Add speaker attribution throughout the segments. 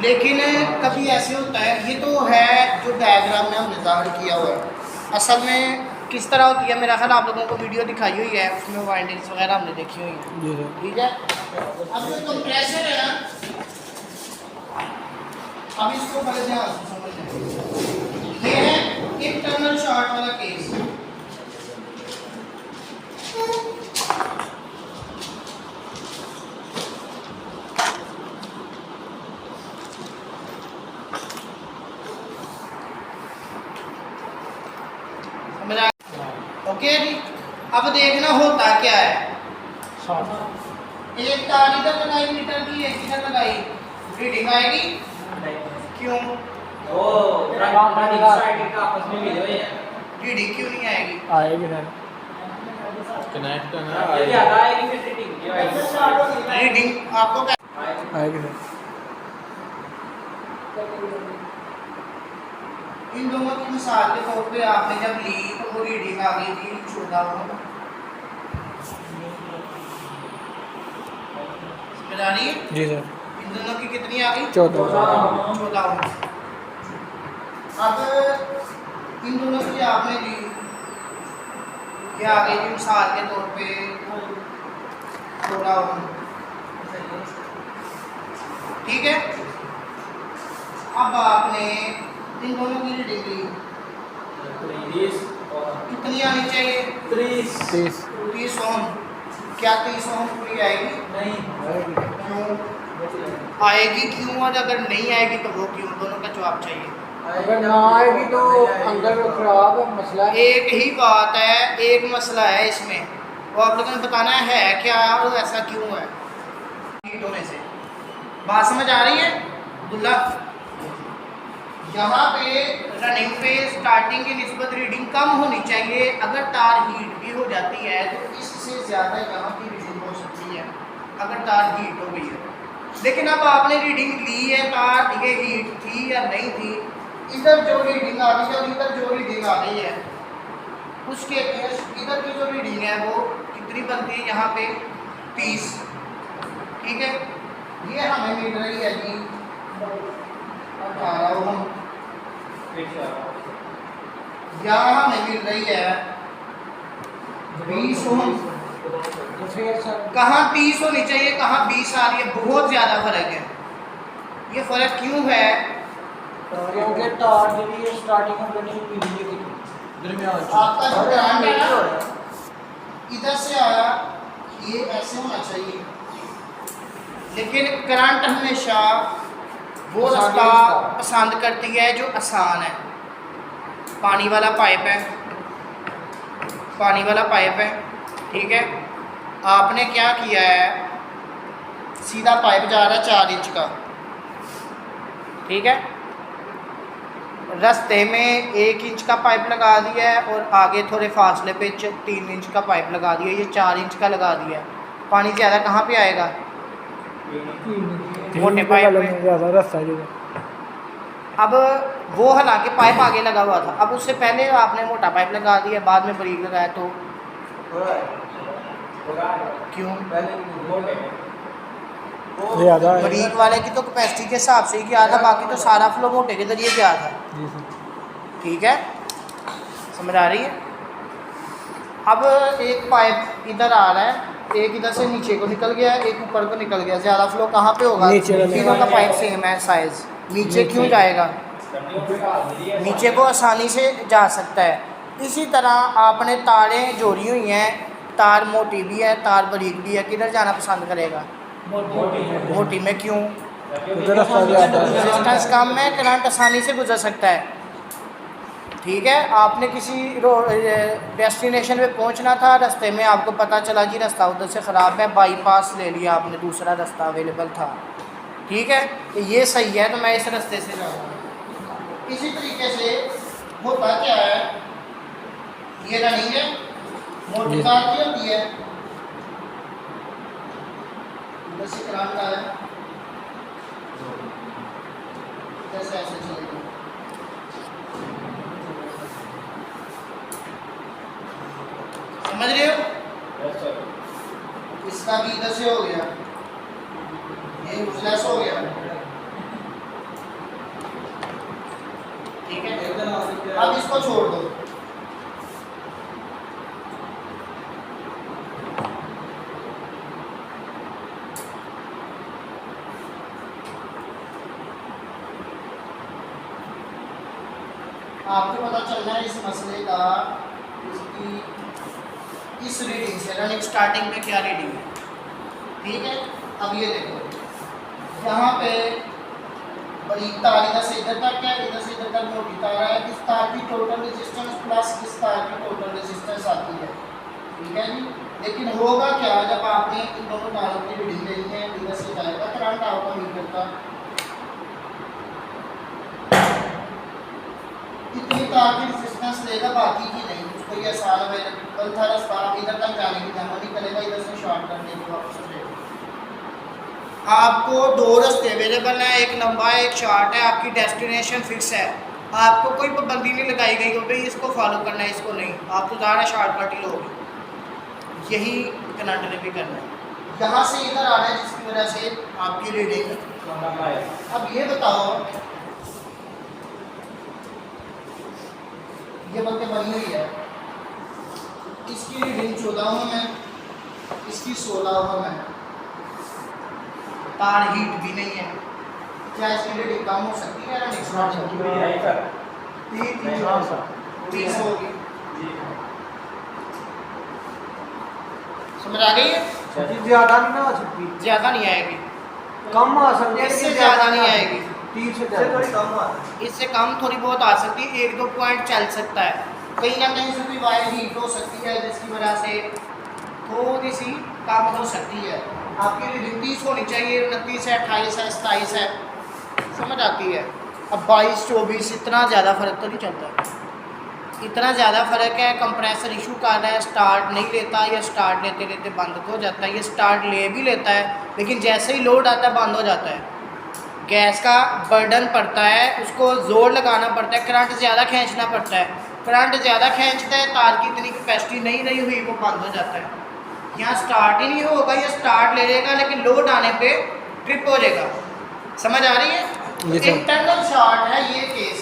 Speaker 1: लेकिन कभी ऐसे होता है, ये तो है जो डायग्राम में हमने ज़ाहिर किया हुआ है, असल में किस तरह होती है मेरा ख्याल आप लोगों को वीडियो दिखाई हुई है, उसमें वाइंडिंग्स वगैरह हमने देखी हुई है। ठीक है, अब जो कंप्रेसर है ना, अब इसको बड़े ध्यान से समझना। ये है इंटरनल शॉर्ट वाला केस। ओके जी, अब देखना होता क्या है। एक तार इधर लगाई मीटर की, एक इधर लगाई, रीडिंग आएगी क्यों?
Speaker 2: आपस में मिले हुए हैं,
Speaker 1: रीडिंग क्यों नहीं आएगी?
Speaker 3: आएगी सर,
Speaker 4: कनेक्ट है ना,
Speaker 2: ये ज्यादा आएगी फिर रीडिंग
Speaker 1: रीडिंग आपको
Speaker 3: आएगी सर।
Speaker 1: इन दोनों की मिसाल के तौर पे आपने जब ली तो वो रीडिंग आ गई थी 14 ओम। समझ आ रही है?
Speaker 3: जी सर।
Speaker 1: इन दोनों की कितनी आ गई?
Speaker 3: 14
Speaker 1: ओम। अब इन दोनों की आपने ली, ये आ गई थी मिसाल के तौर पे 16 ओम। ठीक है, अब आपने इन दोनों की रीडिंग ली, कितनी आनी चाहिए? 30 ओम। क्या 30 ओम पूरी आएगी?
Speaker 2: नहीं
Speaker 1: क्यों आएगी? क्यों? और अगर नहीं आएगी तो वो क्यों? दोनों का जवाब चाहिए।
Speaker 3: अगर ना आएगी तो अंदर खराब मसला है।
Speaker 1: एक ही बात है, एक मसला है इसमें, वो आप लोगों ने बताना है क्या और ऐसा क्यों है। होने से बात समझ आ रही है अब्दुल्ला? यहाँ पे रनिंग पे स्टार्टिंग की निस्बत रीडिंग कम होनी चाहिए। अगर तार हीट भी हो जाती है तो इससे ज़्यादा यहाँ की रीडिंग हो सकती है अगर तार हीट हो गई है। लेकिन अब आपने रीडिंग ली है, तार ये हीट थी या नहीं थी, इधर जो रीडिंग आ गई और इधर जो रीडिंग आ गई है उसके केस इधर की जो रीडिंग है वो कितनी बनती है यहाँ पे? 30। ठीक है, ये हमें मिल रही है जी 18 ओम, यहाँ हमें मिल रही है 20 ओम। कहाँ 30 होनी चाहिए, कहाँ 20 आ रही है, बहुत ज़्यादा फर्क है। ये फर्क क्यों है?
Speaker 3: क्योंकि तार जो स्टार्टिंग में बनी हुई दरमियान
Speaker 1: आपका जो करंट है ना इधर से आया, ये ऐसे होना चाहिए, लेकिन करंट हमेशा वो रास्ता पसंद करती है जो आसान है। पानी वाला पाइप है, पानी वाला पाइप है, ठीक है, आपने क्या किया है, सीधा पाइप जा रहा है 4 इंच का, ठीक है, रास्ते में 1 इंच का पाइप लगा दिया है और आगे थोड़े फासले पे 3 इंच का पाइप लगा दिया, ये 4 इंच का लगा दिया है। पानी ज़्यादा कहाँ पे आएगा? मोटे पाइप में
Speaker 3: ज़्यादा रास्ता जो
Speaker 1: अब वो हालांकि पाइप आगे लगा हुआ था, अब उससे पहले आपने मोटा पाइप लगा दिया, बाद में बारीक लगाया, तो क्यों?
Speaker 3: ज़्यादा है।
Speaker 1: बारीक वाले की तो कैपेसिटी के हिसाब से ही गया था, बाकी तो सारा फ्लो मोटे के जरिए गया था।
Speaker 3: जी सर।
Speaker 1: ठीक है, समझ आ रही है? अब एक पाइप इधर आ रहा है, एक इधर से नीचे को निकल गया, एक ऊपर को निकल गया, ज़्यादा फ्लो कहाँ पे होगा?
Speaker 3: नीचे।
Speaker 1: तीनों का पाइप सेम है साइज़, नीचे क्यों जाएगा? नीचे को आसानी से जा सकता है। इसी तरह आपने तारें जोड़ी हुई हैं, तार मोटी भी है, तार बारीक भी है, किधर जाना पसंद करेगा? मोटी में। क्यों? रेजिस्टेंस कम है, करंट आसानी से गुजर सकता है। ठीक है, आपने किसी डेस्टिनेशन पे पहुंचना था, रास्ते में आपको पता चला जी रास्ता उधर से ख़राब है, बाईपास ले लिया आपने, दूसरा रास्ता अवेलेबल था, ठीक है, तो ये सही है, तो मैं इस रास्ते से जाऊँगा। इसी तरीके से होता क्या है, ये रनिंग है, मोटी तार की होती है, इधर से करंट आया, जैसे ऐसे चलेगा, समझ रहे हो? इसका भी इधर से हो गया, ये उजला से हो गया, इसको छोड़ दो। आपको पता चलना है इस मसले का इसकी इस रीडिंग से, रनिंग स्टार्टिंग में क्या रीडिंग है। ठीक है, अब ये देखो यहाँ पे बड़ी तार इधर से इधर तक है, इधर से इधर तक मोटी तार है। इस तार की टोटल रेजिस्टेंस प्लस इस तार की टोटल रेजिस्टेंस आती है। ठीक है जी, लेकिन होगा क्या जब आपने इन दोनों तारों की रीडिंग लेनी है, इधर से जाएगा करंट आपका मीटर का इतनी तार की रेजिस्टेंस लेगा, बाकी की नहीं। उसको ये आसान अवेलेबल था रास्ता, इधर तक जाने की जमा नहीं करेगा, इधर से शॉर्ट करने की वापस चलेगा। आपको दो रास्ते अवेलेबल हैं, एक लंबा है एक शॉर्ट है। आपकी डेस्टिनेशन फिक्स है, आपको कोई पाबंदी नहीं लगाई गई हो भाई इसको फॉलो करना है इसको नहीं। आप तो ज़्यादा शॉर्टकट ही लोगे, यही करंट ने भी करना है। यहाँ से इधर आ रहा है जिसकी वजह से आपकी रीडिंग। अब ये बताओ, ये बल्कि बनी हुई है, इसकी रीडिंग 14 ओम है, इसकी 16 ओम है। तार हीट भी नहीं है, क्या इसकी रीडिंग कम हो सकती है? तीस होगी। समझ आ गई है?
Speaker 3: ज़्यादा नहीं ना आ सकती,
Speaker 1: ज़्यादा नहीं आएगी,
Speaker 3: कम आ सकती है,
Speaker 1: इससे ज़्यादा नहीं आएगी।
Speaker 3: 30 से ज़्यादा
Speaker 1: इससे कम थोड़ी बहुत आ सकती है, 1-2 पॉइंट चल सकता है। कहीं ना कहीं से कोई वायर हीट हो सकती है जिसकी वजह से थोड़ी सी कम हो सकती है। आपकी रीडिंग 30 होनी चाहिए, 29 है, 28 है, 27 है, समझ आती है। अब 22-24 इतना ज़्यादा फ़र्क तो नहीं चलता, इतना ज़्यादा फ़र्क है। कंप्रेसर इशू कर रहा है, स्टार्ट नहीं लेता या स्टार्ट लेते लेते बंद हो जाता है। ये स्टार्ट ले भी लेता है लेकिन जैसे ही लोड आता है बंद हो जाता है। गैस का बर्डन पड़ता है, उसको जोर लगाना पड़ता है, करंट ज़्यादा खींचना पड़ता है। करंट ज़्यादा खींचता है, तार की इतनी कैपेसिटी नहीं रही हुई, वो बंद हो जाता है। यहाँ स्टार्ट ही नहीं होगा, ये स्टार्ट ले लेगा लेकिन लोड आने पे ट्रिप हो जाएगा। समझ आ रही है? इंटरनल शॉर्ट है ये केस।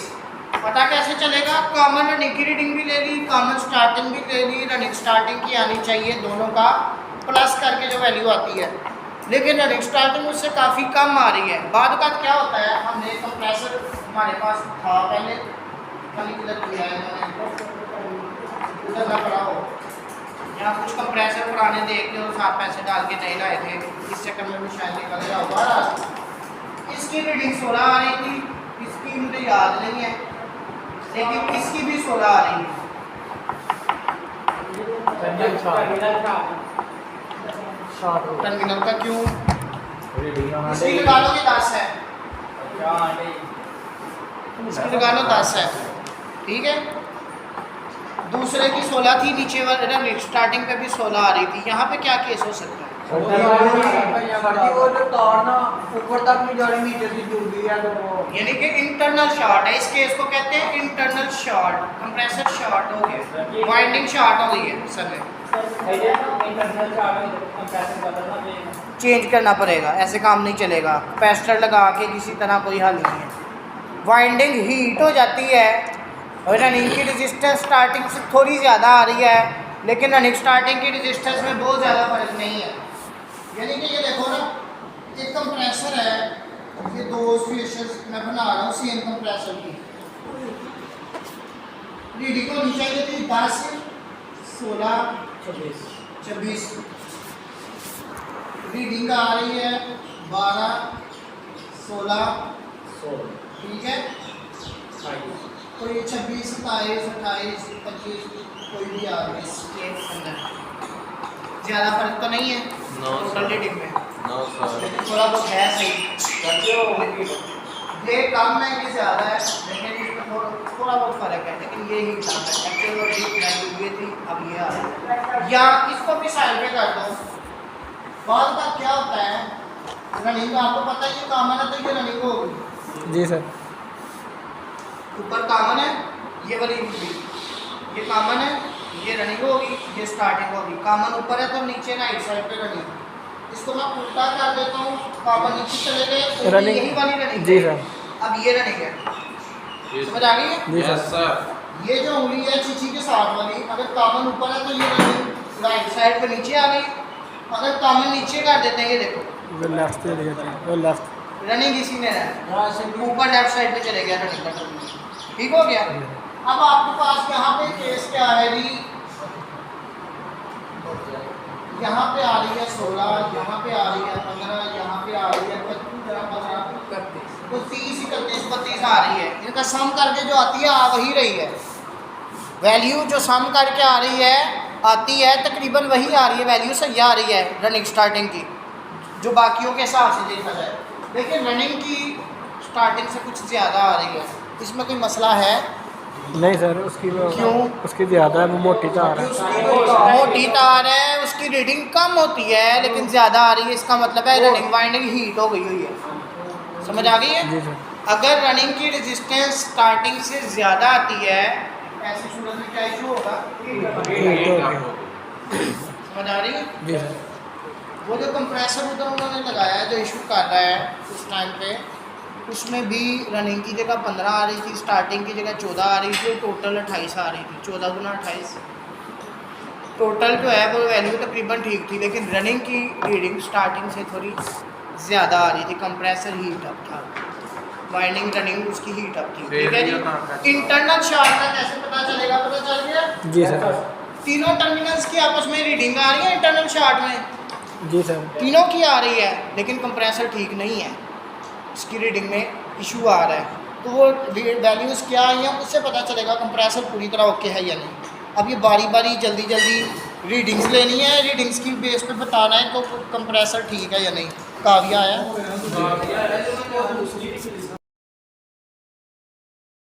Speaker 1: पता कैसे चलेगा? कॉमन रनिंग की रीडिंग भी ले ली, कॉमन स्टार्टिंग भी ले ली, रनिंग स्टार्टिंग की आनी चाहिए, दोनों का प्लस करके जो वैल्यू आती है। लेकिन रनिंग स्टार्टिंग उससे काफ़ी कम आ रही है। बाद का क्या होता है, हमने कंप्रेसर हमारे पास था पहले, खाली किधर किया है उधर ना पड़ा हो, यहाँ कुछ कंप्रेसर पुराने देख के और 7 पैसे डाल के नहीं लाए थे, इस चक्कर में भी शायद निकल गया होगा। इसकी रीडिंग 16 आ रही थी, इसकी मुझे याद नहीं है, लेकिन इसकी भी 16 आ रही है। टर्मिनल का क्यों? इसकी लगा लो कि 10 है, इसकी लगा लो 10 है, ठीक है। दूसरे की 16 थी, नीचे वाले स्टार्टिंग पे भी 16 आ रही थी। यहाँ पे क्या केस हो सकता है?
Speaker 3: वो जो तार ना ऊपर तक नहीं जा रही, नीचे से जुड़ गई है, तो वो
Speaker 1: यानी कि इंटरनल शॉर्ट है। इस केस को कहते हैं इंटरनल शॉर्ट। कंप्रेसर शॉर्ट हो गया, वाइंडिंग शॉर्ट हो गई है, सर में चेंज करना पड़ेगा, ऐसे काम नहीं चलेगा। कैपेसिटर लगा के किसी तरह कोई हल नहीं है। वाइंडिंग हीट हो जाती है, रनिंग की रेजिस्टेंस स्टार्टिंग से थोड़ी ज़्यादा आ रही है, लेकिन रनिंग स्टार्टिंग की रेजिस्टेंस में बहुत ज़्यादा फर्क नहीं है। यानी कि ये देखो ना, एक कंप्रेसर है, ये 2 फेसेस मैं बना रहा हूँ सेम कंप्रेसर की। रीडिंग होनी चाहिए थी 10, 16, 26। रीडिंग आ रही है 12, 16, ठीक है। कोई 26, 27, 28, 25 कोई भी आ रही है इसके अंदर, ज़्यादा फर्क तो नहीं है टोटल रीडिंग में, लेकिन थोड़ा बहुत है सही। ये कम है, ये ज़्यादा है, लेकिन इसमें थोड़ा बहुत फ़र्क है, लेकिन ये ही काम है। एक्चुअल और ये थी, अब ये आ रहा है। या इसको भी साइड पे कर दो। बाद का क्या होता है, रनिंग आपको पता है ये कॉमन है, तो ये रनिंग होगी।
Speaker 4: जी सर।
Speaker 1: ऊपर कॉमन है, ये वाली भी, ये कॉमन है, ये रनिंग होगी, ये स्टार्टिंग होगी। कॉमन ऊपर है तो नीचे राइट साइड पे रनिंग। इसको मैं उल्टा कर देता हूँ, कॉमन नीचे चले गए, यही वाली रनिंग।
Speaker 4: जी सर।
Speaker 1: अब ये रनिंग है, समझ आ गई है?
Speaker 4: जी सर।
Speaker 1: ये जो उंगली है चीची के साथ वाली, अगर कामन ऊपर है तो ये रनिंग राइट साइड पे नीचे आ गई। अगर कामन नीचे कर देते हैं, ये देखो
Speaker 5: वो लेफ्ट से लेके वो लेफ्ट
Speaker 1: रनिंग इसी में है,
Speaker 3: यहाँ से भी
Speaker 1: ऊपर लेफ्ट साइड पे चले गया रनिंग का टर्मिनल। ठीक हो गया। अब आपके पास यहाँ पे केस क्या है जी, यहाँ पे आ रही है 16, यहाँ पे आ रही है 15, यहाँ पे आ रही है 25, 15, तो 30, 31, 32 आ रही है। इनका सम करके जो आती है आ वही रही है, वैल्यू जो सम करके आ रही है आती है तकरीबन वही आ रही है, वैल्यू सही आ रही है रनिंग स्टार्टिंग की, जो बाकियों के हिसाब से देखा जाए। लेकिन रनिंग की स्टार्टिंग से कुछ ज़्यादा आ रही है, इसमें कोई मसला है?
Speaker 5: नहीं सर, उसकी वो
Speaker 1: क्यों?
Speaker 5: उसकी ज़्यादा है, वो मोटी तार है।
Speaker 1: मोटी तार है, उसकी रीडिंग कम होती है लेकिन ज़्यादा आ रही है, इसका मतलब है रनिंग वाइंडिंग हीट हो गई हुई है। समझ आ गई है?
Speaker 5: जी सर।
Speaker 1: अगर रनिंग की रेजिस्टेंस स्टार्टिंग से ज़्यादा आती है, ऐसी सूरत में क्या इशू होगा?
Speaker 5: ठीक हो गया।
Speaker 1: समझ आ रही है?
Speaker 5: जी सर।
Speaker 1: वो जो कंप्रेसर उधर उन्होंने लगाया है, जो इशू कर रहा है उस टाइम पे, उसमें भी रनिंग की जगह 15 आ रही थी, स्टार्टिंग की जगह 14 आ रही थी, टोटल 28 आ रही थी। 14 गुना 28 टोटल जो है वो वैल्यू तकरीबन ठीक थी, लेकिन रनिंग की रीडिंग स्टार्टिंग से थोड़ी ज़्यादा आ रही थी। कंप्रेसर हीट अप था, वाइंडिंग रनिंग उसकी हीट अप थी। ठीक है जी। इंटरनल शार्ट का कैसे पता चलेगा? पता चल गया?
Speaker 5: जी सर।
Speaker 1: तीनों टर्मिनल्स की आपस में रीडिंग आ रही है इंटरनल शार्ट में,
Speaker 5: जी सर।
Speaker 1: तीनों की आ रही है, लेकिन कंप्रेसर ठीक नहीं है, इसकी रीडिंग में इशू आ रहा है। तो वो वैल्यूज़ क्या आई हैं उससे पता चलेगा कंप्रेसर पूरी तरह ओके है या नहीं। अब ये बारी बारी जल्दी जल्दी रीडिंग्स लेनी है, रीडिंग्स की बेस पे बताना है तो कंप्रेसर ठीक है या नहीं। काव्या आया